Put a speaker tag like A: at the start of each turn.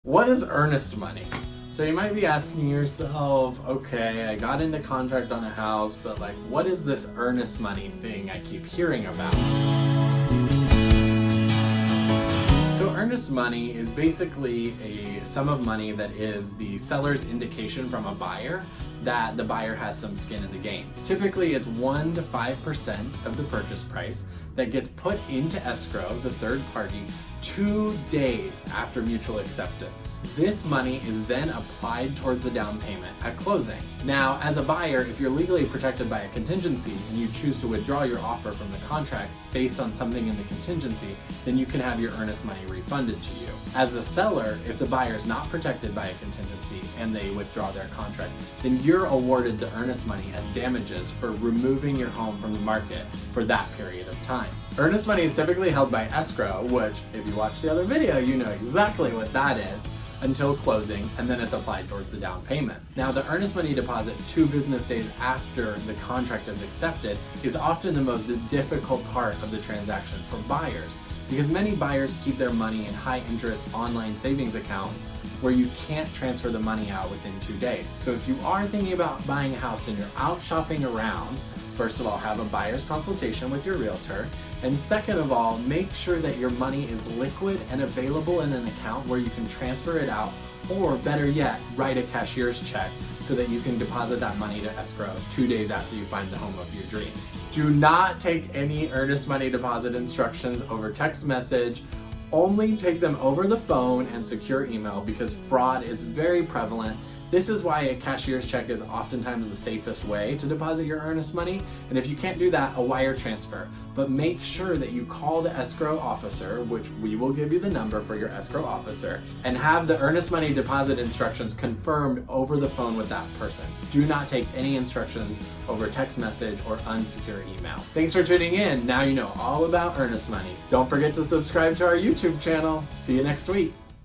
A: What is earnest money? So you might be asking yourself, okay, I got into contract on a house, but like, what is this earnest money thing I keep hearing about? So earnest money is basically a sum of money that is the seller's indication from a buyer that the buyer has some skin in the game. Typically it's 1 to 5% of the purchase price that gets put into escrow, the third party, 2 days after mutual acceptance. This money is then applied towards the down payment at closing. Now, as a buyer, if you're legally protected by a contingency and you choose to withdraw your offer from the contract based on something in the contingency, then you can have your earnest money refunded to you. As a seller, if the buyer is not protected by a contingency and they withdraw their contract, then you're awarded the earnest money as damages for removing your home from the market for that period of time. Earnest money is typically held by escrow, which, if you watch the other video, you know exactly what that is, until closing, and then it's applied towards the down payment. Now, the earnest money deposit 2 business days after the contract is accepted is often the most difficult part of the transaction for buyers, because many buyers keep their money in high-interest online savings account where you can't transfer the money out within 2 days. So if you are thinking about buying a house and you're out shopping around, first of all, have a buyer's consultation with your realtor. And second of all, make sure that your money is liquid and available in an account where you can transfer it out, or better yet, write a cashier's check so that you can deposit that money to escrow 2 days after you find the home of your dreams. Do not take any earnest money deposit instructions over text message. Only take them over the phone and secure email, because fraud is very prevalent. This is why a cashier's check is oftentimes the safest way to deposit your earnest money. And if you can't do that, a wire transfer. But make sure that you call the escrow officer, which we will give you the number for your escrow officer, and have the earnest money deposit instructions confirmed over the phone with that person. Do not take any instructions over text message or unsecure email. Thanks for tuning in. Now you know all about earnest money. Don't forget to subscribe to our YouTube channel. See you next week.